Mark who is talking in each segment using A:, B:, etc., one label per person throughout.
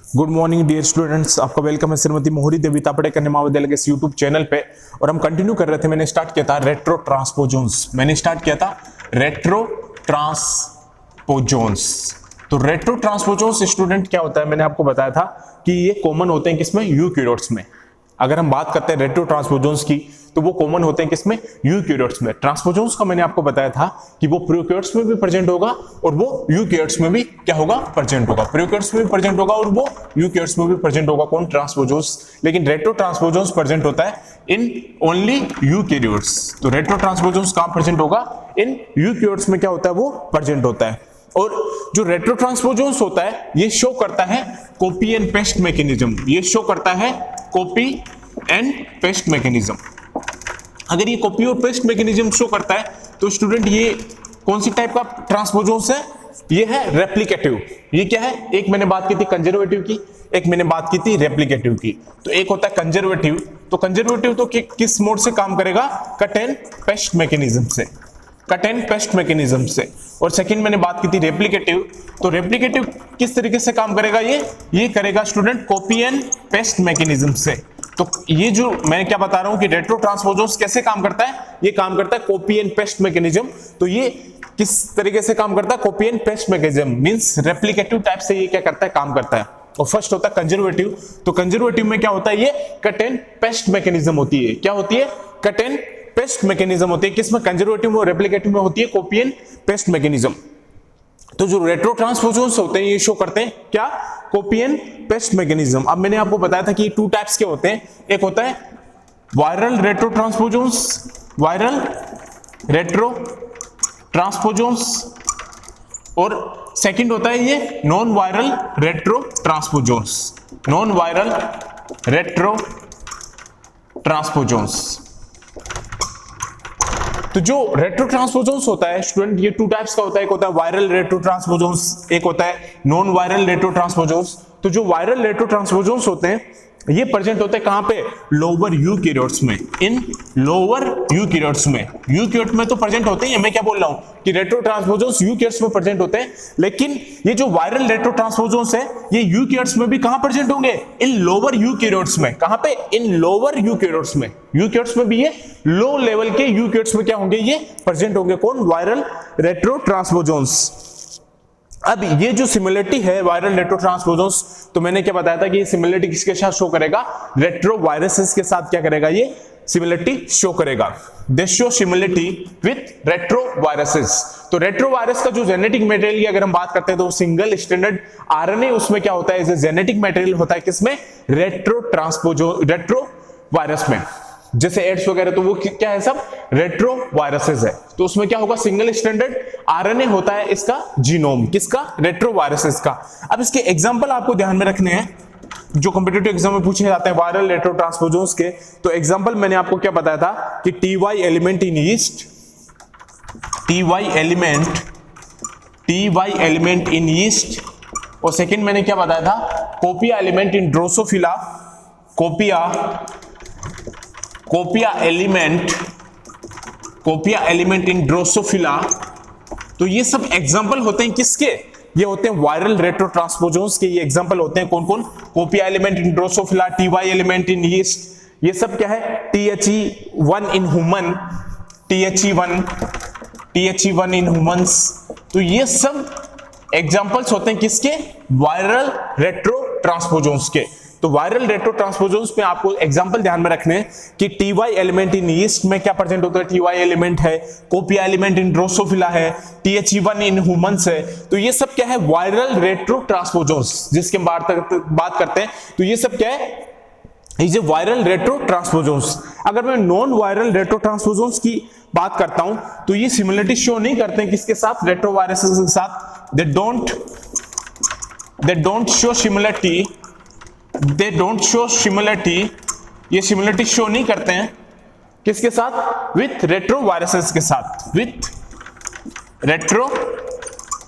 A: Good morning dear students, आपका welcome है श्रीमती मोहरी देवी तापड़े कन्या महाविद्यालय के इस यूट्यूब चैनल पे। और हम कंटिन्यू कर रहे थे, मैंने स्टार्ट किया था रेट्रो ट्रांसपोजोन्स। तो रेट्रो ट्रांसपोजोन्स स्टूडेंट क्या होता है, मैंने आपको बताया था कि ये कॉमन होते हैं किसमें, यूकैरियोट्स में। अगर हम बात करते हैं रेट्रो ट्रांसपोजोन्स की तो वो कॉमन होते हैं किसमें, यूकैरियोट्स में। ट्रांसपोजोन्स का मैंने आपको बताया था कि वो प्रोकैरियोट्स में भी प्रेजेंट होगा और वो यूकैरियोट्स में भी क्या होगा, प्रेजेंट होगा। प्रोकैरियोट्स में भी प्रेजेंट होगा और वो यूकैरियोट्स में भी प्रेजेंट होगा। कौन, ट्रांसपोजोन्स। लेकिन रेट्रो ट्रांसपोजोन्स प्रेजेंट होता है इन ओनली यूकैरियोट्स। तो रेट्रो ट्रांसपोजोन्स कहां प्रेजेंट होगा, इन यूकैरियोट्स में क्या होता है, वो प्रेजेंट होता है। और जो रेट्रो ट्रांसपोजोन्स होता है ये शो करता है कॉपी एंड पेस्ट मैकेनिज्म। ये शो करता है कॉपी एंड पेस्ट मैकेनिज्म। अगर ये कॉपी और पेस्ट मैकेनिज्म शो करता है तो स्टूडेंट ये कौन सी टाइप का ट्रांसपोजोन्स है, ये है रेप्लिकेटिव। ये क्या है, एक मैंने बात की थी कंजर्वेटिव की, एक मैंने बात की थी रेप्लिकेटिव की। तो एक होता है कंजर्वेटिव, तो कंजर्वेटिव तो किस मोड से काम करेगा, कट एंड पेस्ट मैकेनिज्म से, कट एंड पेस्ट मैकेनिज्म से। और सेकंड मैंने बात की थी रेप्लिकेटिव, तो रेप्लिकेटिव किस तरीके से काम करेगा, ये करेगा student copy and paste mechanism से। तो ये जो मैं क्या बता रहा हूं कि रेट्रो ट्रांसपोजोन्स कैसे काम करता है, ये काम करता है कॉपी एंड पेस्ट मैकेनिज्म। तो ये किस तरीके से काम करता है, copy and paste mechanism means replicative type से ये क्या करता है, काम करता है। और फर्स्ट होता है कंजर्वेटिव, तो कंजर्वेटिव में क्या होता है, ये कट एंड पेस्ट मैकेनिज्म होती है। क्या होती है, कट एंड पेस्ट मैकेनिज्म होती है। किसमें, कंजर्वेटिव में और रेप्लिकेटिव में होती है कॉपी एंड पेस्ट मैकेनिज्म। तो जो रेट्रो ट्रांसपोजोन्स होते हैं ये शो करते हैं क्या, कॉपी एंड पेस्ट मैकेनिज्म। अब मैंने आपको बताया था कि टू टाइप्स के होते हैं, एक होता है viral retro transposons, viral retro transposons, और सेकंड होता है ये non viral retro transposons, non viral retro transposons. तो जो रेट्रो ट्रांसपोजोन्स होता है स्टूडेंट, ये टू टाइप्स का होता है, एक होता है वायरल रेट्रो ट्रांसपोजोन्स, एक होता है नॉन वायरल रेट्रो ट्रांसपोजोन्स। तो जो वायरल रेट्रो ट्रांसपोजोन्स होते हैं ये प्रेजेंट होते हैं कहां पे, लोअर यूकैरियोट्स में, इन लोअर यूकैरियोट्स में। यूकैरियोट में तो प्रेजेंट होते हैं, मैं क्या बोल रहा हूं कि रेट्रो ट्रांसपोजोन्स यूकैरियोट्स में प्रेजेंट होते हैं, लेकिन ये जो वायरल रेट्रो ट्रांसपोजोन्स है ये यूकैरियोट्स में भी कहां प्रेजेंट होंगे, इन लोअर यूकैरियोट्स में। कहां पे, इन लोअर यूकैरियोट्स में। यूकैरियोट्स में भी ये लो लेवल के यूकैरियोट्स में क्या होंगे, ये प्रेजेंट होंगे। कौन, वायरल रेट्रो ट्रांसपोजोन्स। अब ये जो सिमिलरिटी है वायरल रेट्रो ट्रांसपोजोन्स, तो मैंने क्या बताया था कि ये सिमिलरिटी किसके साथ शो करेगा, रेट्रो वायरसेस के साथ क्या करेगा, ये सिमिलरिटी शो करेगा। दे show similarity with retro viruses. तो रेट्रो वायरस का जो जेनेटिक मटेरियल की अगर हम बात करते हैं तो सिंगल स्टैंडर्ड आरएनए उसमें क्या होता है, जेनेटिक मटेरियल होता है किसमें, रेट्रो वायरस में। जैसे एड्स वगैरह तो वो क्या है, सब रेट्रो वायरसेस है। तो उसमें क्या होगा, सिंगल स्टैंडर्ड आरएनए होता है इसका जीनोम, किसका, रेट्रो वायरसेस का। अब इसके एग्जांपल आपको ध्यान में रखने हैं जो कॉम्पिटिटिव एग्जाम में पूछे जाते हैं वायरल रेट्रो ट्रांसपोजोन्स के। तो एग्जांपल मैंने आपको क्या बताया था कि T element in yeast, T element in yeast, और सेकंड मैंने क्या बताया था, copia element in Drosophila, copia element in Drosophila. तो ये सब एग्जांपल होते हैं किसके, ये होते हैं वायरल रेट्रो ट्रांसपोजोन्स के। ये एग्जांपल होते हैं कौन कौन, copia element in Drosophila, T element in yeast, ये सब क्या है, THE1 in human, THE1 in humans. तो ये सब एग्जांपल्स होते हैं किसके, वायरल रेट्रो ट्रांसपोजोन्स के। तो वायरल रेट्रो ट्रांसपोजोन्स में आपको एग्जांपल ध्यान में रखने हैं कि TY एलिमेंट इन यीस्ट में क्या प्रेजेंट होता है, TY एलिमेंट है, कोपिया एलिमेंट इन ड्रोसोफिला है, THE1 इन ह्यूमंस है। तो ये सब क्या है, वायरल रेट्रो ट्रांसपोजोन्स जिसके बात करते हैं। तो ये सब क्या है, ये वायरल रेट्रो ट्रांसपोजोन्स। अगर मैं नॉन वायरल रेट्रो ट्रांसपोजोन्स की बात करता हूं तो ये सिमिलरिटी शो नहीं करते हैं किसके साथ, रेट्रो वायरसेस के साथ। दे डोंट शो सिमिलरिटी, ये सिमिलरिटी शो नहीं करते हैं किसके साथ, विथ रेट्रो वायरसेस के साथ, विथ रेट्रो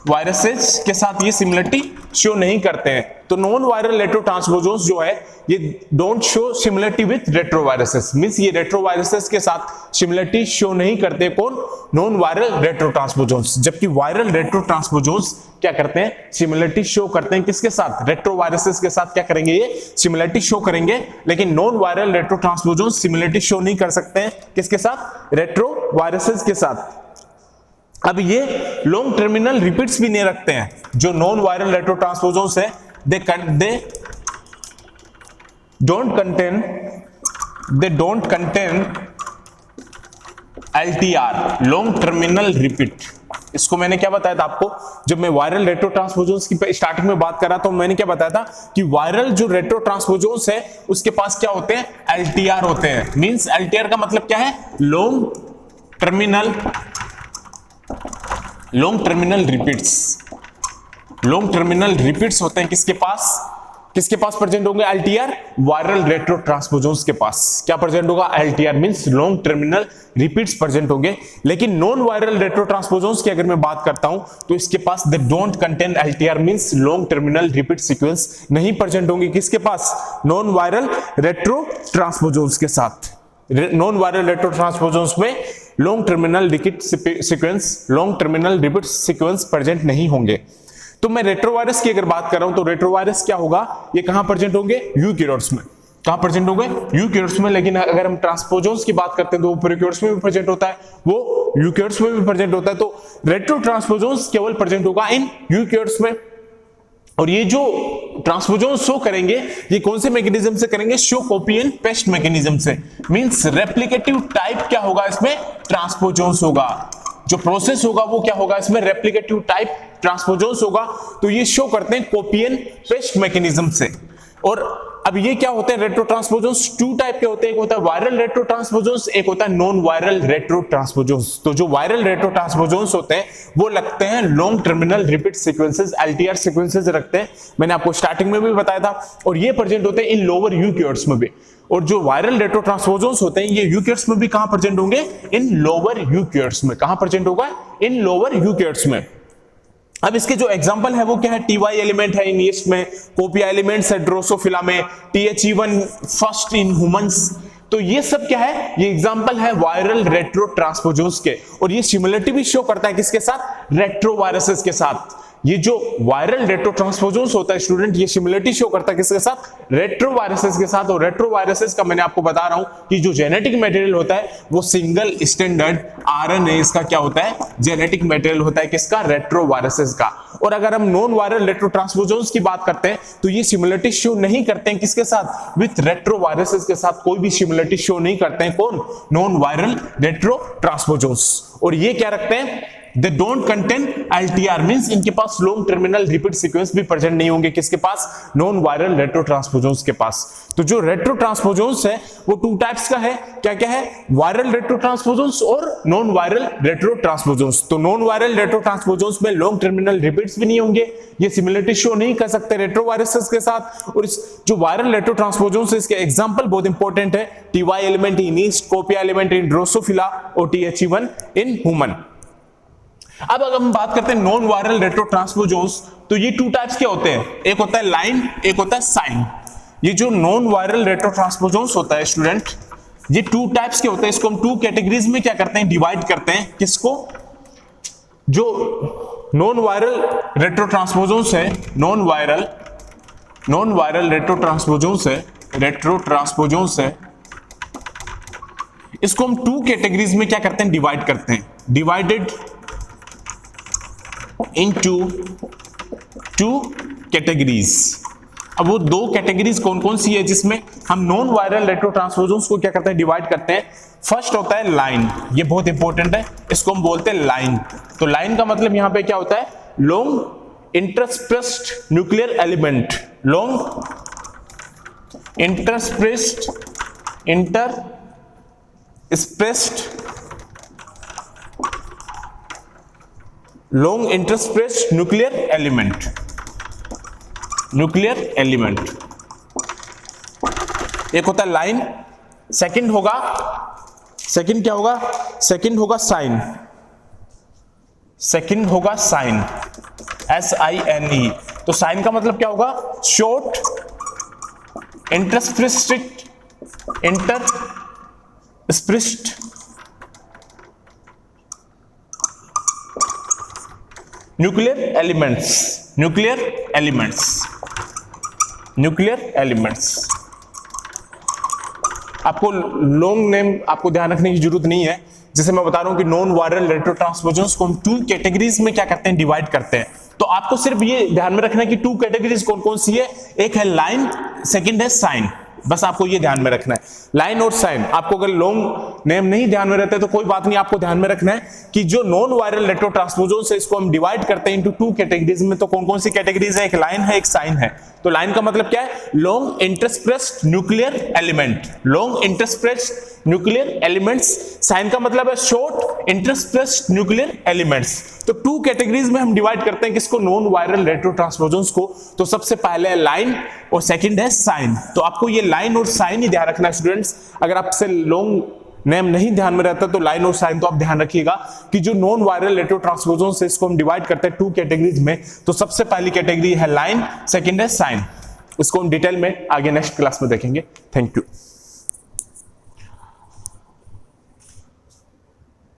A: वायरसेस के साथ ये सिमिलरिटी शो नहीं करते हैं। तो नॉन वायरल रेट्रोट्रांसपोजोन्स जो है ये don't show similarity with retroviruses, means ये रेट्रोवायरसेस के साथ सिमिलरिटी शो नहीं करते कौन, नॉन वायरल रेट्रोट्रांसपोजोन्स, जबकि वायरल रेट्रोट्रांसपोजोन्स क्या करते हैं, सिमिलरिटी शो करते हैं किसके साथ, रेट्रोवायरसेस के साथ क्या करेंगे, ये सिमिलरिटी शो करेंगे, लेकिन नॉन वायरल रेट्रोट्रांसपोजोन्स सिमिलरिटी शो नहीं कर सकते हैं किसके साथ, रेट्रोवायरसेस के साथ। अब ये लॉन्ग टर्मिनल रिपीट्स भी नहीं रखते हैं, जो नॉन वायरल रेट्रोट्रांसपोजोन्स है they don't contain LTR, long terminal repeat. इसको मैंने क्या बताया था आपको, जब मैं वायरल रेट्रोट्रांसपोजोन्स की स्टार्टिंग में बात कर रहा था तो मैंने क्या बताया था कि वायरल जो रेट्रोट्रांसपोजोन्स है उसके पास क्या होते हैं, LTR होते हैं। मींस LTR का मतलब क्या है, long terminal repeats, long terminal repeats होते हैं किसके पास प्रेजेंट होंगे, LTR, वायरल रेट्रोट्रांसपोजोन्स के पास क्या प्रेजेंट होगा, LTR, means long terminal repeats present होंगे। लेकिन नॉन वायरल रेट्रोट्रांसपोजोन्स की अगर मैं बात करता हूं तो इसके पास they don't contain LTR, means long terminal repeat sequence नहीं प्रेजेंट होंगे किसके पास, नॉन वायरल रेट्रोट्रांसपोजोन्स के साथ। नॉन वायरल रेट्रोट्रांसपोजोन्स में long terminal repeat sequence present नहीं होंगे। तो मैं रेट्रोवायरस की अगर बात कर रहा हूं तो रेट्रोवायरस क्या होगा, ये कहां प्रेजेंट होंगे, यूकैरियोट्स में। कहां प्रेजेंट होंगे, यूकैरियोट्स में। लेकिन अगर हम ट्रांसपोजोन्स की बात करते हैं तो वो प्रोकैरियोट्स में भी प्रेजेंट होता है, वो यूकैरियोट्स में भी प्रेजेंट होता है। तो रेट्रोट्रांसपोजोन्स केवल प्रेजेंट होगा इन यूकैरियोट्स में। और ये जो ट्रांसपोजोन शो करेंगे ये कौन से मैकेनिज्म से करेंगे, show copy and paste mechanism से। मींस रेप्लिकेटिव टाइप क्या होगा इसमें, ट्रांसपोजोन्स होगा। जो प्रोसेस होगा वो क्या होगा इसमें, रेप्लिकेटिव टाइप ट्रांसपोजोन्स होगा। तो ये शो करते हैं कॉपी एंड पेस्ट मैकेनिज्म से। और अब ये क्या होते हैं, रेट्रोट्रांसपोजोन्स टू टाइप के होते हैं, एक होता है वायरल रेट्रोट्रांसपोजोन्स, एक होता है नॉन वायरल रेट्रोट्रांसपोजोन्स। तो जो वायरल रेट्रोट्रांसपोजोन्स होते हैं वो लगते हैं long terminal repeat sequences, LTR sequences रखते हैं, मैंने आपको स्टार्टिंग में भी बताया था। और ये प्रेजेंट होते हैं इन लोअर यूकैरियोट्स में भी। और जो वायरल रेट्रोट्रांसपोजोन्स होते हैं ये यूकैरियोट्स में भी कहां प्रेजेंट होंगे, इन लोअर यूकैरियोट्स में। कहां प्रेजेंट होगा, इन लोअर यूकैरियोट्स में। अब इसके जो एग्जांपल है वो क्या है, TY एलिमेंट है इन यीस्ट में, कोपिया एलिमेंट्स है ड्रोसोफिला में, THE1 फर्स्ट इन ह्यूमंस। तो ये सब क्या है, ये एग्जांपल है वायरल रेट्रोट्रांसपोजोन्स के। और ये सिमिलरिटी भी शो करता है किसके साथ, रेट्रोवायरसेस के साथ। ये जो वायरल रेट्रोट्रांसपोजोन्स होता है स्टूडेंट, ये सिमिलरिटी शो करता है किसके साथ, रेट्रोवायरसेस के साथ। और रेट्रोवायरसेस का मैंने आपको बता रहा हूं कि जो जेनेटिक मटेरियल होता है वो सिंगल स्टैंडर्ड RNA इसका क्या होता है, जेनेटिक मटेरियल होता है किसका, रेट्रोवायरसेस का। और अगर हम नॉन वायरल रेट्रोट्रांसपोजोन्स की बात करते हैं तो ये सिमिलरिटी शो नहीं करते हैं किसके साथ, विथ रेट्रोवायरसेस के साथ कोई भी सिमिलरिटी शो नहीं करते हैं। कौन, नॉन वायरल रेट्रोट्रांसपोजोन्स। और ये क्या रखते हैं, they don't contain LTR, means इनके पास लॉन्ग टर्मिनल रिपीट सीक्वेंस भी प्रेजेंट नहीं होंगे किसके पास, नॉन वायरल रेट्रोट्रांसपोजोन्स के पास। तो जो रेट्रोट्रांसपोजोन्स है वो टू टाइप्स का है, क्या क्या है, वायरल रेट्रोट्रांसपोजोन्स और नॉन वायरल रेट्रोट्रांसपोजोन्स। तो नॉन वायरल रेट्रोट्रांसपोजोन्स में लॉन्ग टर्मिनल रिपीट्स भी नहीं होंगे, ये सिमिलरिटी शो नहीं कर सकते रेट्रोवायरसेस के साथ। और इस जो वायरल रेट्रोट्रांसपोजोन्स इसके एग्जांपल बहुत इंपॉर्टेंट है, TY element in yeast, copia element in Drosophila और THE1 इन ह्यूमन। अब अगर हम बात करते हैं नॉन वायरल रेट्रोट्रांसपोजोन्स तो ये टू टाइप्स के होते हैं, एक होता है लाइन, एक होता है साइन। ये जो नॉन वायरल रेट्रोट्रांसपोजोन्स होता है स्टूडेंट, ये टू टाइप्स के होते हैं। इसको हम टू कैटेगरीज में क्या करते हैं, डिवाइड करते हैं। किसको, जो नॉन वायरल रेट्रोट्रांसपोजोन्स है, नॉन वायरल रेट्रोट्रांसपोजोन्स है, इसको हम टू कैटेगरीज में क्या करते हैं, डिवाइड करते हैं। Divided into two categories। अब वो दो कैटेगरीज कौन कौन सी है जिसमें हम नॉन वायरल रेट्रोट्रांसपोजोन्स को क्या करते हैं, डिवाइड करते हैं। फर्स्ट होता है लाइन, ये बहुत इंपॉर्टेंट है, इसको हम बोलते हैं लाइन। तो लाइन का मतलब यहां पे क्या होता है, long interspaced nuclear element, long interspaced long interspaced nuclear element, एक होता है लाइन। सेकंड क्या होगा, सेकंड होगा साइन, SINE। तो तो साइन का मतलब क्या होगा, शॉर्ट इंटरस्प्रिस्ट न्यूक्लियर एलिमेंट्स। आपको लॉन्ग नेम आपको ध्यान रखने की जरूरत नहीं है। जैसे मैं बता रहा हूं कि नॉन वायरल रेट्रोट्रांसपोजन्स को हम 2 कैटेगरीज में क्या करते हैं, डिवाइड करते हैं। तो आपको सिर्फ ये ध्यान में रखना है कि 2 कैटेगरीज कौन कौन सी है, एक है लाइन, सेकंड है साइन। बस आपको ये ध्यान में रखना है, लाइन और साइन। आपको अगर लॉन्ग नेम नहीं ध्यान में रहते तो कोई बात नहीं, आपको ध्यान में रखना है कि जो नॉन वायरल रेट्रोट्रांसपोजन्स है इसको हम डिवाइड करते हैं इनटू 2 कैटेगरीज में। तो कौन कौन सी कैटेगरीज है, एक लाइन है, एक साइन है। तो लाइन का मतलब क्या है, long interspersed nuclear element, long interspersed nuclear elements. SINE का मतलब है शॉर्ट इंटरस्प्रेस्ड न्यूक्लियर एलिमेंट्स। तो 2 कैटेगरीज में हम डिवाइड करते हैं किसको, नॉन वायरल रेट्रोट्रांसपोजन्स को। तो सबसे पहले है लाइन और सेकंड है साइन। तो आपको ये लाइन और साइन ही ध्यान रखना है स्टूडेंट्स। अगर आपसे लॉन्ग नेम नहीं ध्यान में रहता तो लाइन और साइन तो आप ध्यान रखिएगा कि जो नॉन वायरल रेट्रोट्रांसपोजन्स है इसको हम डिवाइड करते हैं 2 कैटेगरीज में। तो सबसे पहली कैटेगरी है लाइन, सेकंड है साइन। इसको हम डिटेल में आगे नेक्स्ट क्लास में देखेंगे। Thank you.